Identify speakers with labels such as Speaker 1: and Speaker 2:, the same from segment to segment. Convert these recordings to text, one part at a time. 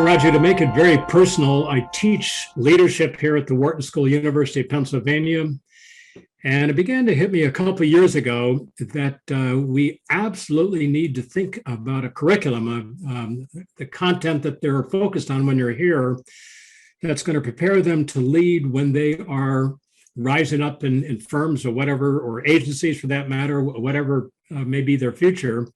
Speaker 1: Raju, to make it very personal, I teach leadership here at the Wharton School, University of Pennsylvania. And it began to hit me a couple of years ago that we absolutely need to think about a curriculum of the content that they're focused on when you're here that's going to prepare them to lead when they are rising up in firms or whatever, or agencies for that matter, whatever may be their future.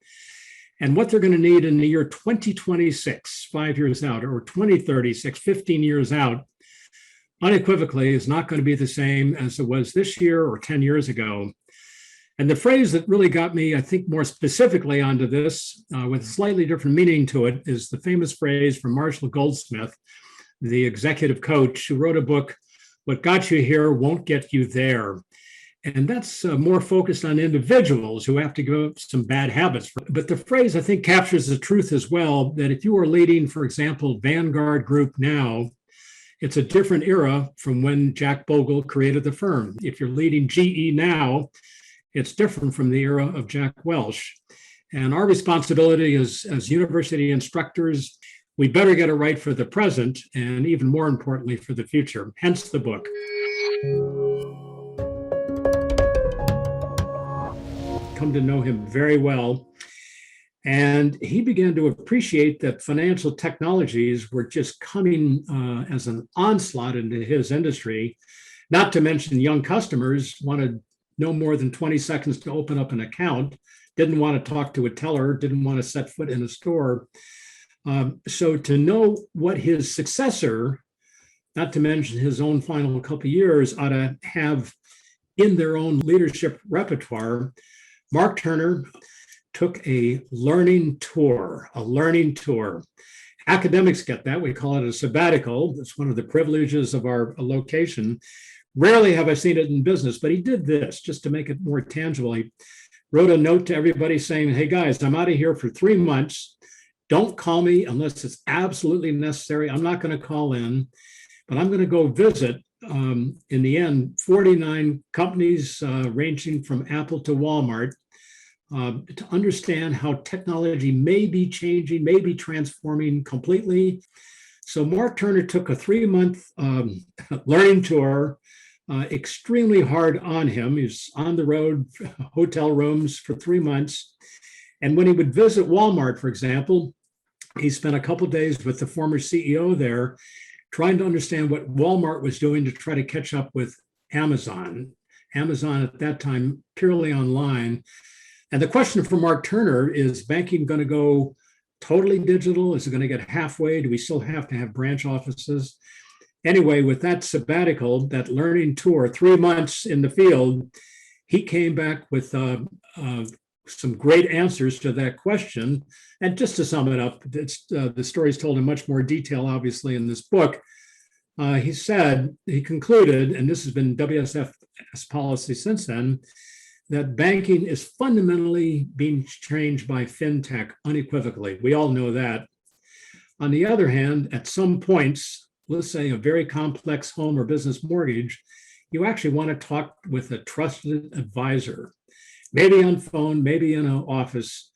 Speaker 1: And what they're going to need in the year 2026, 5 years out, or 2036, 15 years out, unequivocally is not going to be the same as it was this year or 10 years ago. And the phrase that really got me, I think, more specifically onto this, with a slightly different meaning to it, is the famous phrase from Marshall Goldsmith, the executive coach, who wrote a book, "What Got You Here Won't Get You There." And that's more focused on individuals who have to give up some bad habits. But the phrase, I think, captures the truth as well, that if you are leading, for example, Vanguard Group now, it's a different era from when Jack Bogle created the firm. If you're leading GE now, it's different from the era of Jack Welch. And our responsibility as university instructors, we better get it right for the present, and even more importantly, for the future, hence the book. Come to know him very well. And he began to appreciate that financial technologies were just coming as an onslaught into his industry, not to mention young customers wanted no more than 20 seconds to open up an account, didn't want to talk to a teller, didn't want to set foot in a store. So to know what his successor, not to mention his own final couple of years, ought to have in their own leadership repertoire, Mark Turner took a learning tour. Academics get that. We call it a sabbatical. It's one of the privileges of our location. Rarely have I seen it in business, but he did this just to make it more tangible. He wrote a note to everybody saying, "Hey guys, I'm out of here for 3 months. Don't call me unless it's absolutely necessary. I'm not going to call in, but I'm going to go visit." In the end, 49 companies ranging from Apple to Walmart, to understand how technology may be changing, may be transforming completely. So Mark Turner took a 3-month learning tour, extremely hard on him. He was on the road, hotel rooms for 3 months. And when he would visit Walmart, for example, he spent a couple of days with the former CEO there, trying to understand what Walmart was doing to try to catch up with Amazon. Amazon at that time, purely online. And the question for Mark Turner is banking going to go totally digital? Is it going to get halfway? Do we still have to have branch offices? Anyway, with that sabbatical, that learning tour, 3 months in the field, he came back with some great answers to that question. And just to sum it up, the story is told in much more detail, obviously, in this book. He concluded, and this has been WSF's policy since then, that banking is fundamentally being changed by fintech unequivocally. We all know that. On the other hand, at some points, let's say a very complex home or business mortgage, you actually want to talk with a trusted advisor, maybe on phone, maybe in an office.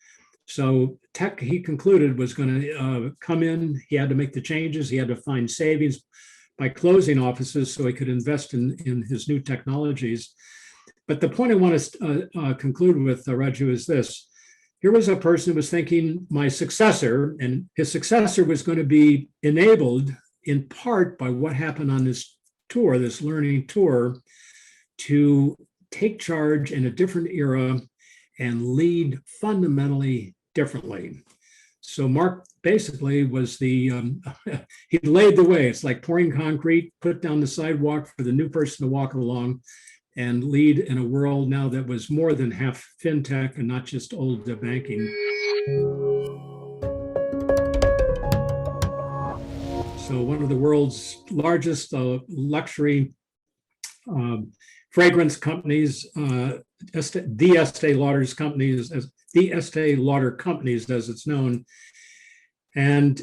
Speaker 1: So tech, he concluded, was going to come in. He had to make the changes. He had to find savings by closing offices so he could invest in his new technologies. But the point I want to conclude with, Raju, is this. Here was a person who was thinking, my successor, and his successor was going to be enabled in part by what happened on this tour, this learning tour, to take charge in a different era and lead fundamentally differently. So Mark basically was he laid the way. It's like pouring concrete, put down the sidewalk for the new person to walk along and lead in a world now that was more than half fintech and not just old banking. So one of the world's largest luxury fragrance companies, the Este Lauder's companies, as the Este Lauder companies, as it's known. And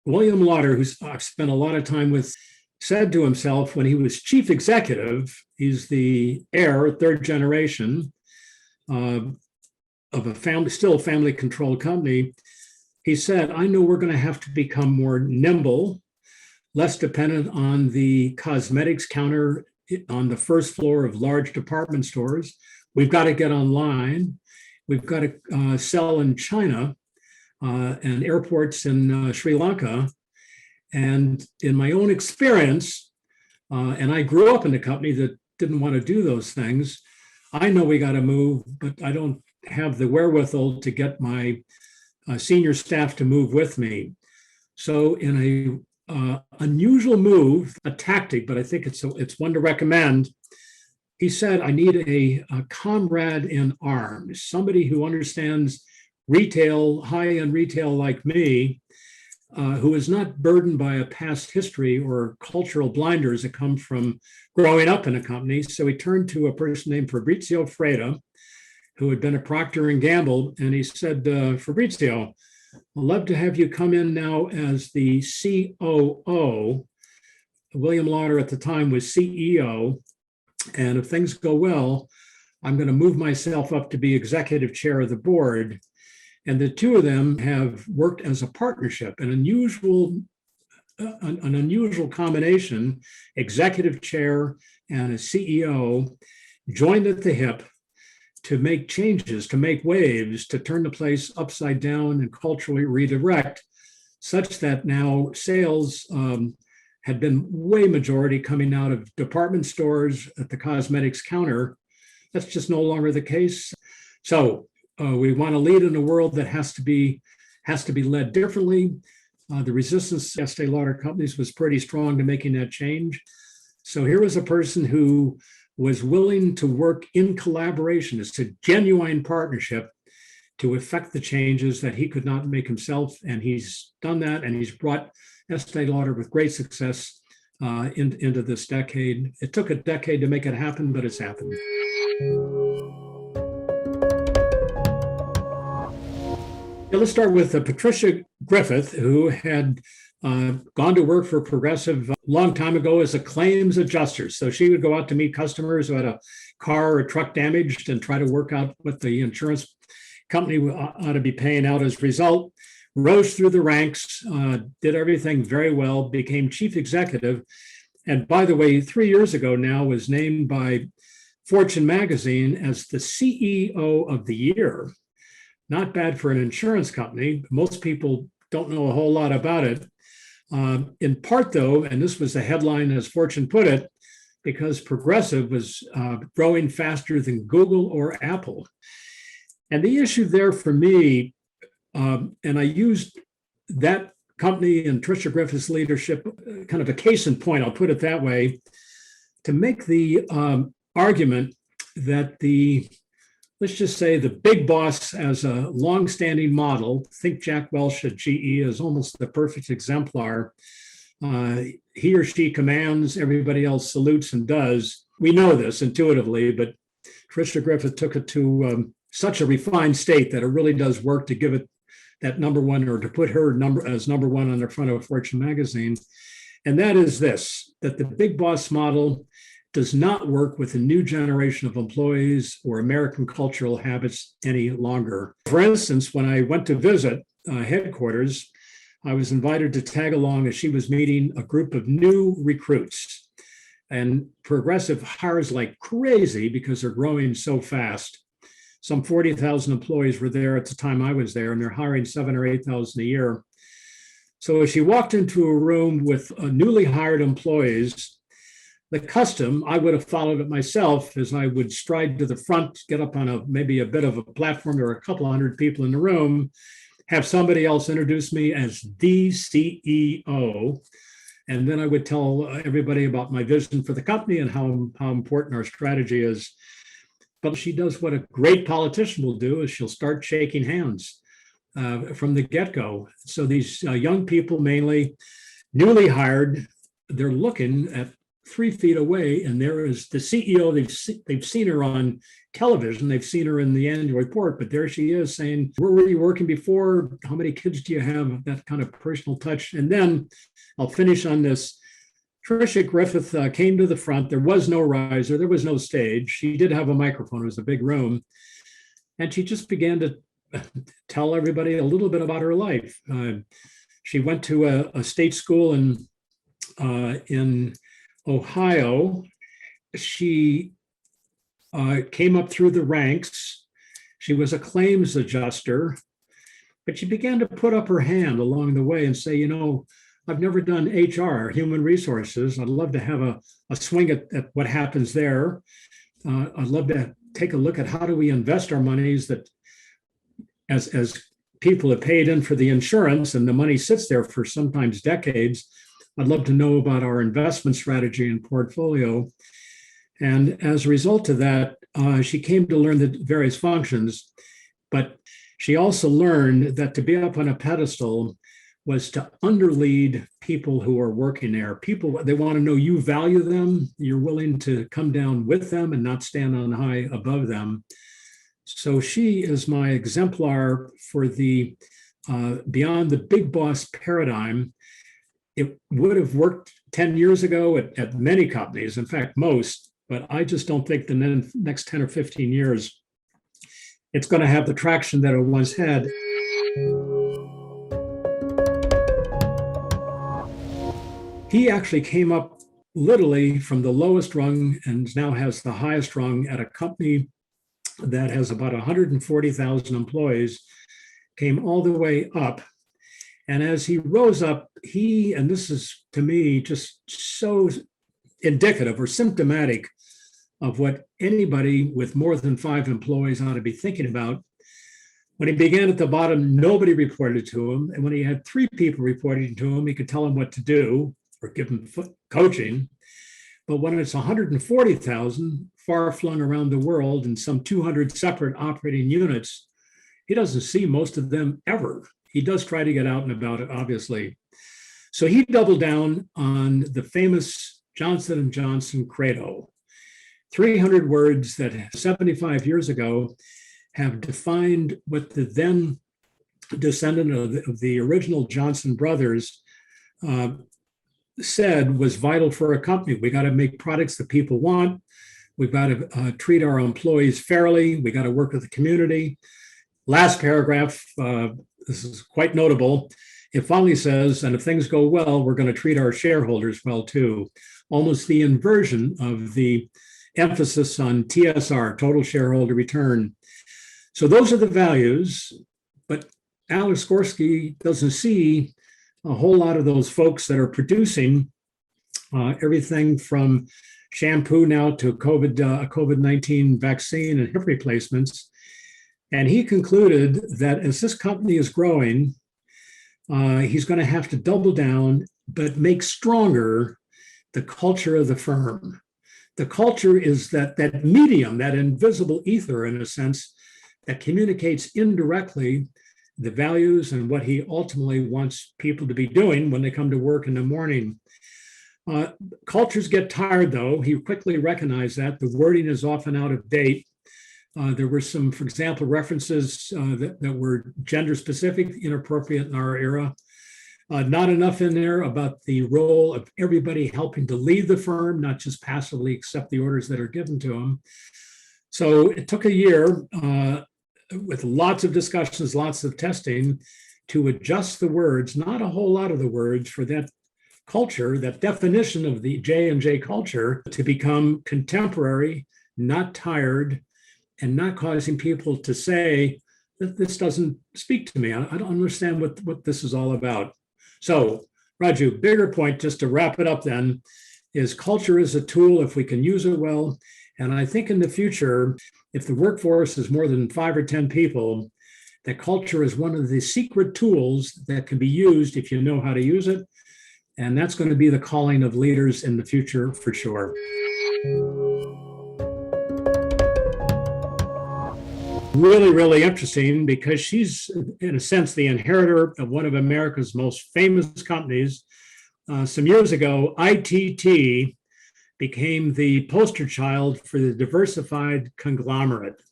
Speaker 1: William Lauder, who's I've spent a lot of time with, said to himself when he was chief executive, he's the heir, third generation of a family, still family-controlled company. he said, I know we're going to have to become more nimble, less dependent on the cosmetics counter on the first floor of large department stores. We've got to get online. We've got to sell in China and airports in Sri Lanka. And in my own experience, and I grew up in a company that didn't want to do those things, I know we got to move, but I don't have the wherewithal to get my senior staff to move with me. So in a unusual move, a tactic, but I think it's one to recommend, he said, I need a comrade in arms, somebody who understands retail, high-end retail like me, who is not burdened by a past history or cultural blinders that come from growing up in a company. So he turned to a person named Fabrizio Freda, who had been a Procter and Gamble, and he said, Fabrizio, I'd love to have you come in now as the COO. William Lauder at the time was CEO, and if things go well, I'm going to move myself up to be executive chair of the board. And the two of them have worked as a partnership, an unusual combination, executive chair and a CEO, joined at the hip to make changes, to make waves, to turn the place upside down and culturally redirect, such that now sales had been way majority coming out of department stores at the cosmetics counter. That's just no longer the case. So we want to lead in a world that has to be led differently. The resistance to Este Lauder companies was pretty strong to making that change. So here was a person who was willing to work in collaboration. It's a genuine partnership to effect the changes that he could not make himself. And he's done that, and he's brought Este Lauder with great success into this decade. It took a decade to make it happen, but it's happened. Let's start with Tricia Griffith, who had gone to work for Progressive a long time ago as a claims adjuster. So she would go out to meet customers who had a car or truck damaged and try to work out what the insurance company ought to be paying out as a result. Rose through the ranks, did everything very well, became chief executive. And by the way, 3 years ago now was named by Fortune magazine as the CEO of the year. Not bad for an insurance company. Most people don't know a whole lot about it. In part, though, and this was the headline as Fortune put it, because Progressive was growing faster than Google or Apple. And the issue there for me, and I used that company and Tricia Griffith's leadership, kind of a case in point, I'll put it that way, to make the argument that let's just say the big boss as a longstanding model, think Jack Welch at GE is almost the perfect exemplar. He or she commands, everybody else salutes and does. We know this intuitively, but Tricia Griffith took it to such a refined state that it really does work to give it that number one, or to put her as number one on the front of Fortune magazine. And that is this, that the big boss model does not work with a new generation of employees or American cultural habits any longer. For instance, when I went to visit headquarters, I was invited to tag along as she was meeting a group of new recruits. And Progressive hires like crazy because they're growing so fast. Some 40,000 employees were there at the time I was there, and they're hiring 7,000 or 8,000 a year. So as she walked into a room with newly hired employees, the custom, I would have followed it myself, as I would stride to the front, get up on maybe a bit of a platform. There were a couple hundred people in the room, have somebody else introduce me as the CEO. And then I would tell everybody about my vision for the company and how important our strategy is. But she does what a great politician will do, is she'll start shaking hands from the get-go. So these young people, mainly newly hired, they're looking at 3 feet away, and there is the CEO. They've seen her on television, they've seen her in the annual report, but there she is saying, where were you working before? How many kids do you have? That kind of personal touch. And then I'll finish on this. Tricia Griffith came to the front. There was no riser, there was no stage. She did have a microphone, it was a big room. And she just began to tell everybody a little bit about her life. She went to a state school in Ohio. She came up through the ranks. She was a claims adjuster, but she began to put up her hand along the way and say, I've never done HR, human resources. I'd love to have a swing at what happens there. I'd love to take a look at how do we invest our monies that as people have paid in for the insurance and the money sits there for sometimes decades. I'd love to know about our investment strategy and portfolio. And as a result of that, she came to learn the various functions, but she also learned that to be up on a pedestal was to underlead people who are working there. People, they want to know you value them, you're willing to come down with them and not stand on high above them. So she is my exemplar for the beyond the big boss paradigm. It would have worked 10 years ago at many companies, in fact, most, but I just don't think the next 10 or 15 years, it's going to have the traction that it once had. He actually came up literally from the lowest rung and now has the highest rung at a company that has about 140,000 employees, came all the way up. And as he rose up, and this is to me just so indicative or symptomatic of what anybody with more than 5 employees ought to be thinking about. When he began at the bottom, nobody reported to him. And when he had 3 people reporting to him, he could tell them what to do or give them coaching. But when it's 140,000 far flung around the world in some 200 separate operating units, he doesn't see most of them ever. He does try to get out and about it, obviously. So he doubled down on the famous Johnson & Johnson credo, 300 words that 75 years ago have defined what the then descendant of the original Johnson brothers said was vital for a company. We got to make products that people want. We've got to treat our employees fairly. We got to work with the community. Last paragraph, this is quite notable. It finally says, and if things go well, we're going to treat our shareholders well too. Almost the inversion of the emphasis on TSR, total shareholder return. So those are the values, but Alex Gorski doesn't see a whole lot of those folks that are producing everything from shampoo now to COVID-19 vaccine and hip replacements. And he concluded that as this company is growing, he's going to have to double down, but make stronger the culture of the firm. The culture is that medium, that invisible ether, in a sense, that communicates indirectly the values and what he ultimately wants people to be doing when they come to work in the morning. Cultures get tired, though. He quickly recognized that. The wording is often out of date. There were some, for example, references that were gender specific, inappropriate in our era. Not enough in there about the role of everybody helping to lead the firm, not just passively accept the orders that are given to them. So it took a year with lots of discussions, lots of testing to adjust the words, not a whole lot of the words for that culture, that definition of the J&J culture to become contemporary, not tired, and not causing people to say that this doesn't speak to me. I don't understand what this is all about. So, Raju, bigger point, just to wrap it up then, is culture is a tool if we can use it well. And I think in the future, if the workforce is more than 5 or 10 people, that culture is one of the secret tools that can be used if you know how to use it. And that's going to be the calling of leaders in the future for sure. Really, really interesting because she's, in a sense, the inheritor of one of America's most famous companies. Some years ago, ITT became the poster child for the diversified conglomerate.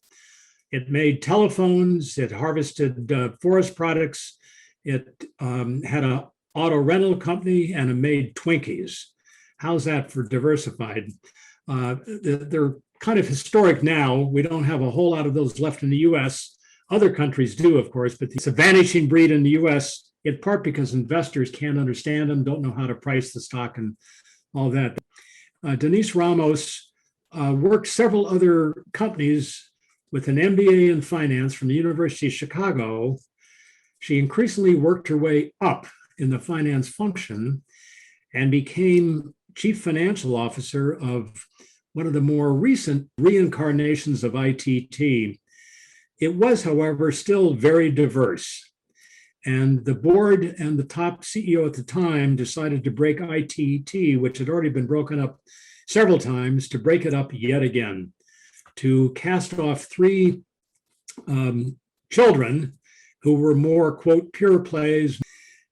Speaker 1: It made telephones, it harvested forest products, it had an auto rental company, and it made Twinkies. How's that for diversified? They're kind of historic now. We don't have a whole lot of those left in the US, Other countries do, of course, but it's a vanishing breed in the US, in part because investors can't understand them, don't know how to price the stock and all that. Denise Ramos worked several other companies with an MBA in finance from the University of Chicago. She increasingly worked her way up in the finance function and became chief financial officer of one of the more recent reincarnations of ITT. It was, however, still very diverse. And the board and the top CEO at the time decided to break ITT, which had already been broken up several times, to break it up yet again, to cast off three children who were more, quote, pure plays.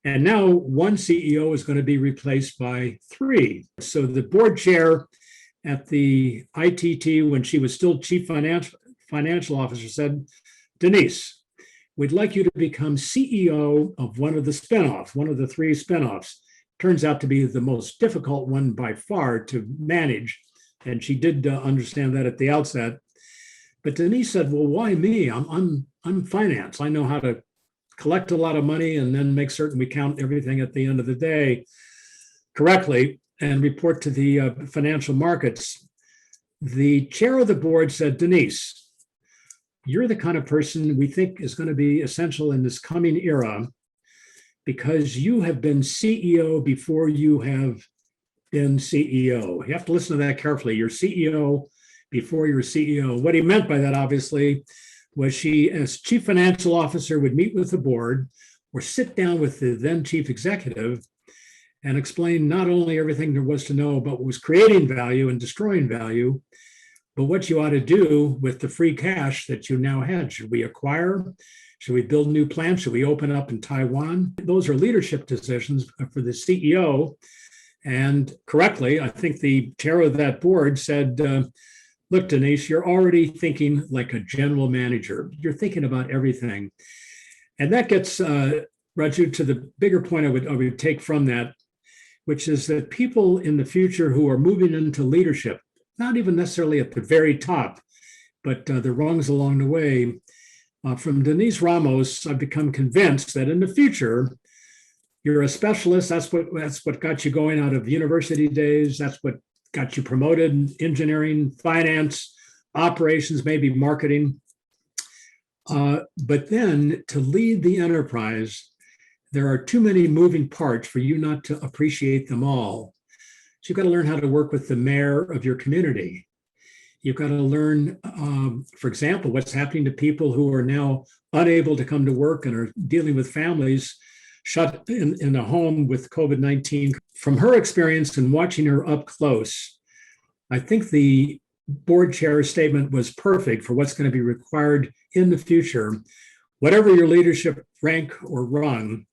Speaker 1: And now one CEO is going to be replaced by three. So the board chair at the ITT, when she was still chief financial officer, said, Denise, we'd like you to become CEO of one of the spinoffs, one of the three spinoffs. Turns out to be the most difficult one by far to manage. And she did understand that at the outset. But Denise said, well, why me? I'm finance. I know how to collect a lot of money and then make certain we count everything at the end of the day correctly and report to the financial markets. The chair of the board said, Denise, you're the kind of person we think is going to be essential in this coming era because you have been CEO before you have been CEO. You have to listen to that carefully. You're CEO before you're CEO. What he meant by that, obviously, was she, as chief financial officer, would meet with the board or sit down with the then chief executive and explain not only everything there was to know about what was creating value and destroying value, but what you ought to do with the free cash that you now had. Should we acquire? Should we build new plants? Should we open up in Taiwan? Those are leadership decisions for the CEO. And correctly, I think the chair of that board said, look, Denise, you're already thinking like a general manager. You're thinking about everything. And that gets, Raju, to the bigger point I would take from that, which is that people in the future who are moving into leadership, not even necessarily at the very top, but the rungs along the way, from Denise Ramos, I've become convinced that in the future, you're a specialist. That's what got you going out of university days. That's what got you promoted in engineering, finance, operations, maybe marketing. But then to lead the enterprise, there are too many moving parts for you not to appreciate them all. So you've got to learn how to work with the mayor of your community. You've got to learn, for example, what's happening to people who are now unable to come to work and are dealing with families shut in a home with COVID-19. From her experience and watching her up close, I think the board chair's statement was perfect for what's going to be required in the future. Whatever your leadership rank or rung,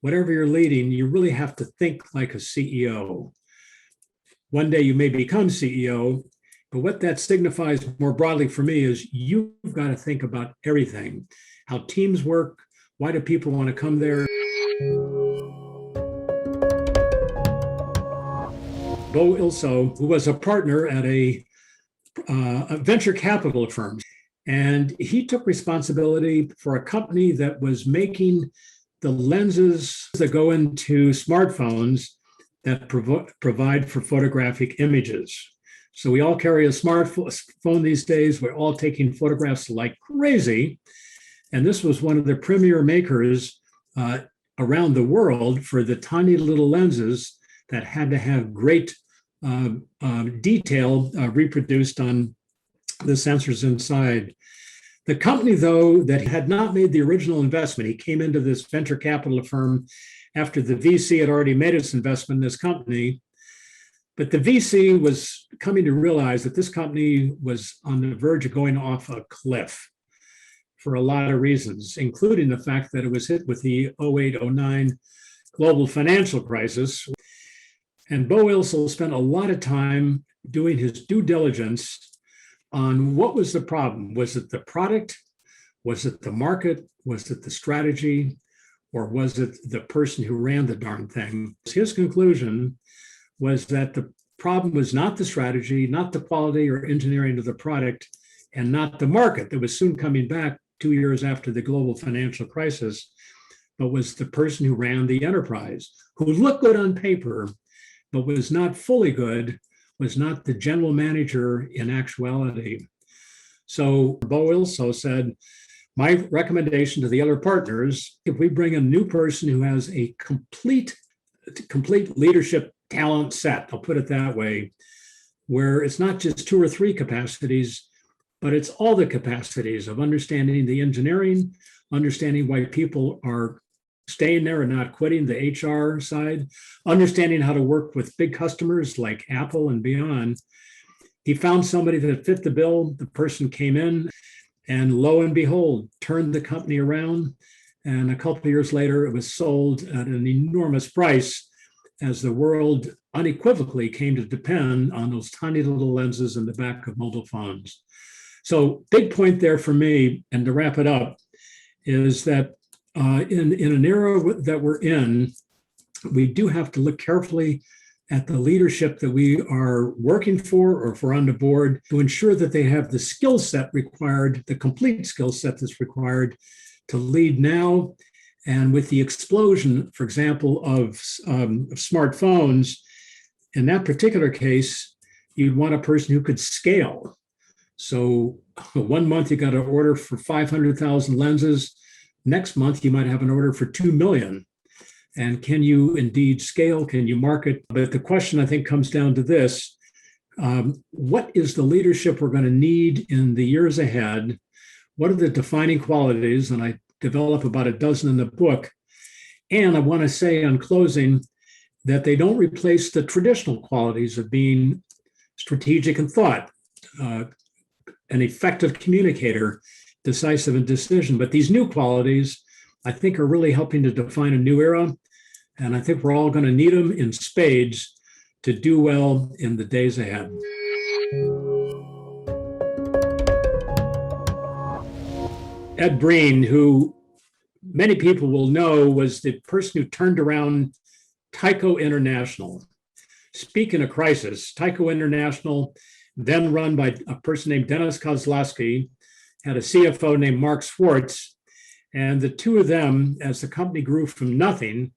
Speaker 1: whatever you're leading, you really have to think like a CEO. One day you may become CEO, but what that signifies more broadly for me is you've got to think about everything, how teams work, why do people want to come there. Beau Ilso, who was a partner at a venture capital firm, and he took responsibility for a company that was making the lenses that go into smartphones that provide for photographic images. So we all carry a smartphone these days. We're all taking photographs like crazy. And this was one of the premier makers around the world for the tiny little lenses that had to have great detail reproduced on the sensors inside. The company, though, that had not made the original investment, he came into this venture capital firm after the VC had already made its investment in this company. But the VC was coming to realize that this company was on the verge of going off a cliff for a lot of reasons, including the fact that it was hit with the 08-09 global financial crisis. And Beau Ilso spent a lot of time doing his due diligence on what was the problem. Was it the product? Was it the market? Was it the strategy? Or was it the person who ran the darn thing? His conclusion was that the problem was not the strategy, not the quality or engineering of the product, and not the market that was soon coming back, 2 years after the global financial crisis, but was the person who ran the enterprise, who looked good on paper, but was not fully good, was not the general manager in actuality. So Beau Ilso said, my recommendation to the other partners, if we bring a new person who has a complete leadership talent set, I'll put it that way, where it's not just 2 or 3 capacities, but it's all the capacities of understanding the engineering, understanding why people are staying there and not quitting, the HR side, understanding how to work with big customers like Apple and beyond. He found somebody that fit the bill. The person came in and lo and behold, turned the company around. And a couple of years later, it was sold at an enormous price as the world unequivocally came to depend on those tiny little lenses in the back of mobile phones. So big point there for me, and to wrap it up, is that in an era that we're in, we do have to look carefully at the leadership that we are working for or if we're on the board to ensure that they have the skill set required, the complete skill set that's required to lead now. And with the explosion, for example, of smartphones, in that particular case, you'd want a person who could scale. So 1 month you got an order for 500,000 lenses. Next month you might have an order for 2 million. And can you indeed scale? Can you market? But the question I think comes down to this. What is the leadership we're going to need in the years ahead? What are the defining qualities? And I develop about a dozen in the book. And I want to say on closing that they don't replace the traditional qualities of being strategic in thought, an effective communicator, decisive in decision. But these new qualities, I think, are really helping to define a new era. And I think we're all going to need them in spades to do well in the days ahead. Ed Breen, who many people will know, was the person who turned around Tyco International. Speaking of crisis, Tyco International, then run by a person named Dennis Kozlowski, had a CFO named Mark Schwartz. And the two of them, as the company grew from nothing,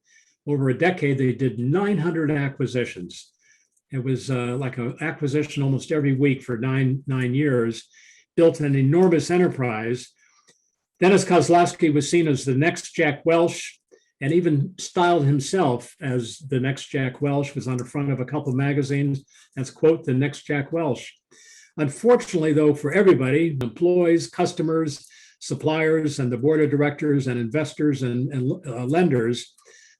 Speaker 1: over a decade, they did 900 acquisitions. It was like an acquisition almost every week for nine years, built an enormous enterprise. Dennis Kozlowski was seen as the next Jack Welch, and even styled himself as the next Jack Welch, was on the front of a couple of magazines as, quote, the next Jack Welch. Unfortunately, though, for everybody, employees, customers, suppliers, and the board of directors and investors and lenders,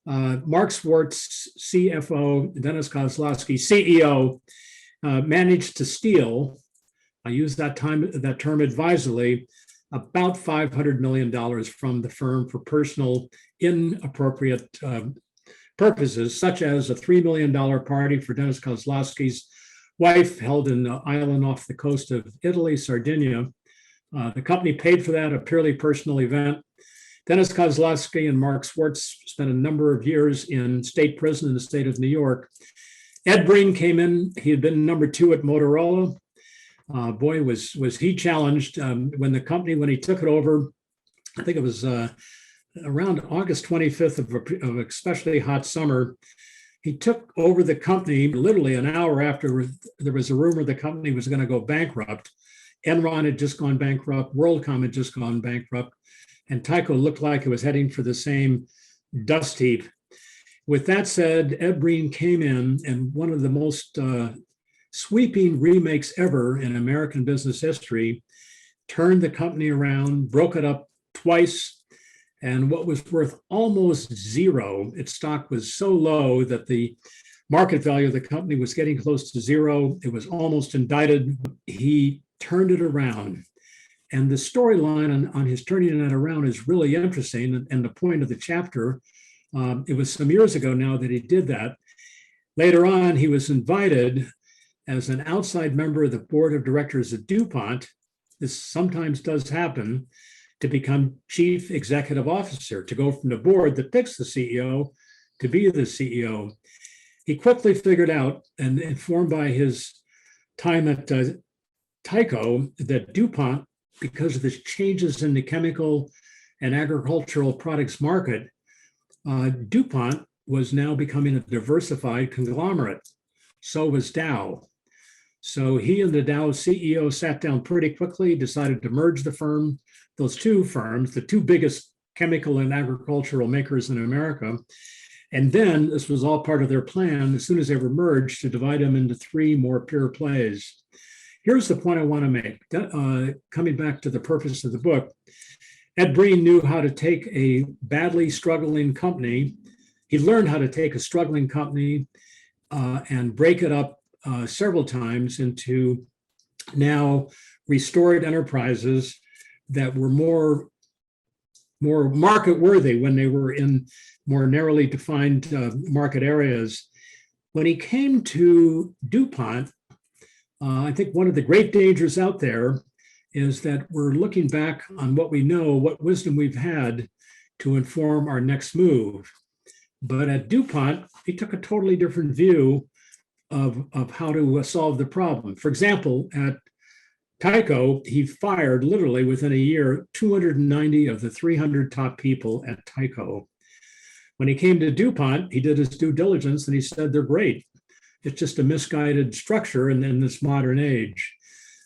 Speaker 1: Mark Schwartz, CFO, Dennis Kozlowski, CEO, managed to steal, I use that term advisedly, about $500 million from the firm for personal inappropriate purposes, such as a $3 million party for Dennis Kozlowski's wife held in an island off the coast of Italy, Sardinia. The company paid for that, a purely personal event. Dennis Kozlowski and Mark Schwartz spent a number of years in state prison in the state of New York. Ed Breen came in. He had been number 2 at Motorola. Boy, was he challenged when he took it over. I think it was around August 25th of an especially hot summer. He took over the company literally an hour after there was a rumor the company was going to go bankrupt. Enron had just gone bankrupt. WorldCom had just gone bankrupt. And Tyco looked like it was heading for the same dust heap. With that said, Ed Breen came in, and one of the most sweeping remakes ever in American business history, turned the company around, broke it up twice, and what was worth almost zero, its stock was so low that the market value of the company was getting close to zero. It was almost indicted. He turned it around. And the storyline on his turning that around is really interesting. And the point of the chapter, it was some years ago now that he did that. Later on, he was invited as an outside member of the board of directors at DuPont. This sometimes does happen, to become chief executive officer, to go from the board that picks the CEO to be the CEO. He quickly figured out, and informed by his time at Tyco, that DuPont because of the changes in the chemical and agricultural products market, DuPont was now becoming a diversified conglomerate. So was Dow. So he and the Dow CEO sat down pretty quickly, decided to merge the firm, those two firms, the two biggest chemical and agricultural makers in America. And then this was all part of their plan, as soon as they were merged, to divide them into three more pure plays. Here's the point I want to make. Coming back to the purpose of the book, Ed Breen knew how to take a badly struggling company. He learned how to take a struggling company and break it up several times into now restored enterprises that were more market worthy when they were in more narrowly defined market areas. When he came to DuPont, I think one of the great dangers out there is that we're looking back on what we know, what wisdom we've had to inform our next move. But at DuPont, he took a totally different view of how to solve the problem. For example, at Tyco, he fired literally within a year 290 of the 300 top people at Tyco. When he came to DuPont, he did his due diligence and he said, they're great. It's just a misguided structure in this modern age.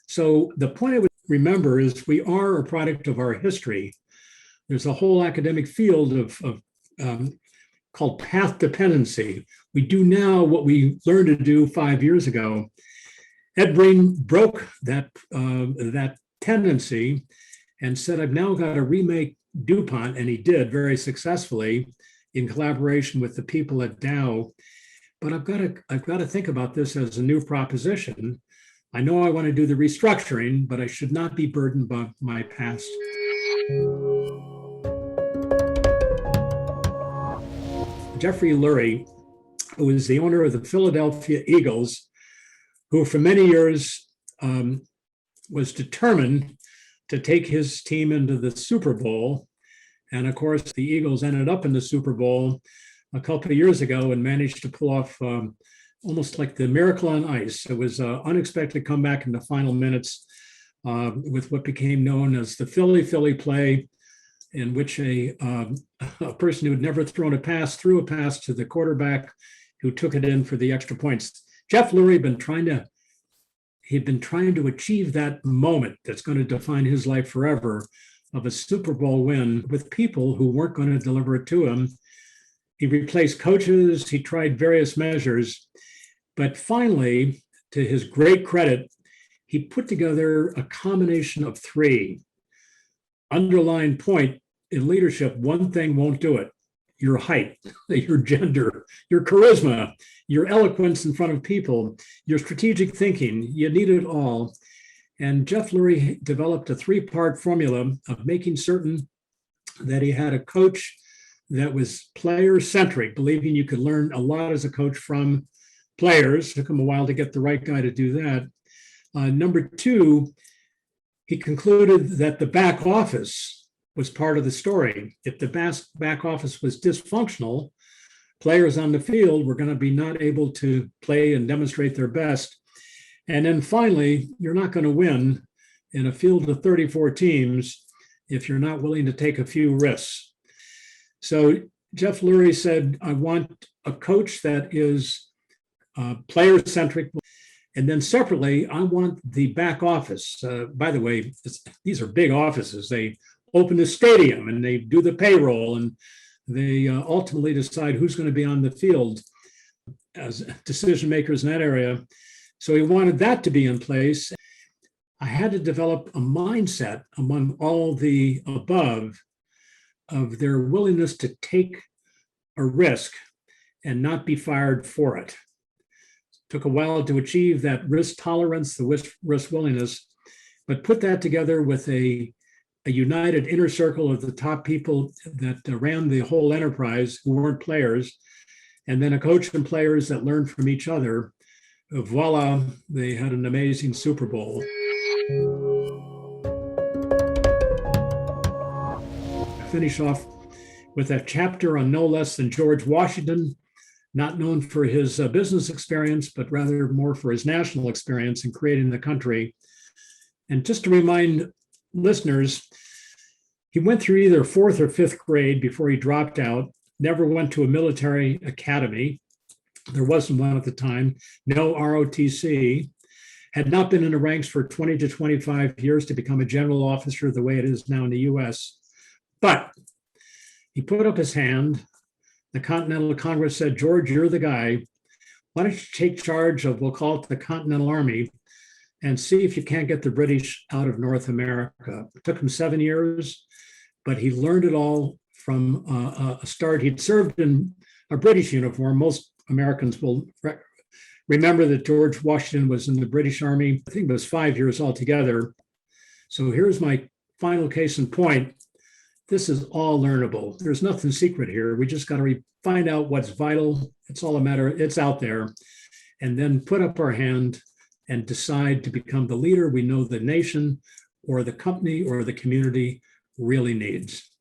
Speaker 1: So the point I would remember is we are a product of our history. There's a whole academic field called path dependency. We do now what we learned to do 5 years ago. Ed Breen broke that tendency and said, I've now got to remake DuPont, and he did very successfully in collaboration with the people at Dow. But I've got to think about this as a new proposition. I know I want to do the restructuring, but I should not be burdened by my past. Jeffrey Lurie, who is the owner of the Philadelphia Eagles, who for many years was determined to take his team into the Super Bowl. And of course, the Eagles ended up in the Super Bowl a couple of years ago and managed to pull off almost like the miracle on ice. It was an unexpected comeback in the final minutes with what became known as the Philly play, in which a person who had never thrown a pass threw a pass to the quarterback who took it in for the extra points. Jeff Lurie had been trying to achieve that moment that's going to define his life forever, of a Super Bowl win with people who weren't going to deliver it to him. He replaced coaches, he tried various measures, but finally, to his great credit, he put together a combination of three. Underlying point in leadership, one thing won't do it: your height, your gender, your charisma, your eloquence in front of people, your strategic thinking. You need it all. And Jeff Lurie developed a three-part formula of making certain that he had a coach that was player-centric, believing you could learn a lot as a coach from players. It took him a while to get the right guy to do that. Number two, he concluded that the back office was part of the story. If the back office was dysfunctional, players on the field were going to be not able to play and demonstrate their best. And then finally, you're not going to win in a field of 34 teams if you're not willing to take a few risks. So Jeff Lurie said, I want a coach that is player-centric. And then separately, I want the back office. By the way, these are big offices. They open the stadium and they do the payroll, and they ultimately decide who's going to be on the field as decision makers in that area. So he wanted that to be in place. I had to develop a mindset among all the above of their willingness to take a risk and not be fired for it. Took a while to achieve that risk tolerance, the risk willingness, but put that together with a united inner circle of the top people that ran the whole enterprise who weren't players, and then a coach and players that learned from each other. Voila, they had an amazing Super Bowl. I finish off with a chapter on no less than George Washington, not known for his business experience, but rather more for his national experience in creating the country. And just to remind listeners, he went through either fourth or fifth grade before he dropped out, never went to a military academy. There wasn't one at the time, no ROTC, had not been in the ranks for 20 to 25 years to become a general officer the way it is now in the US. But he put up his hand. The Continental Congress said, George, you're the guy. Why don't you take charge of, we'll call it the Continental Army, and see if you can't get the British out of North America. It took him 7 years, but he learned it all from a start. He'd served in a British uniform. Most Americans will remember that George Washington was in the British Army. I think it was 5 years altogether. So here's my final case in point. This is all learnable. There's nothing secret here. We just got to find out what's vital. It's all a matter, it's out there. And then put up our hand and decide to become the leader we know the nation or the company or the community really needs.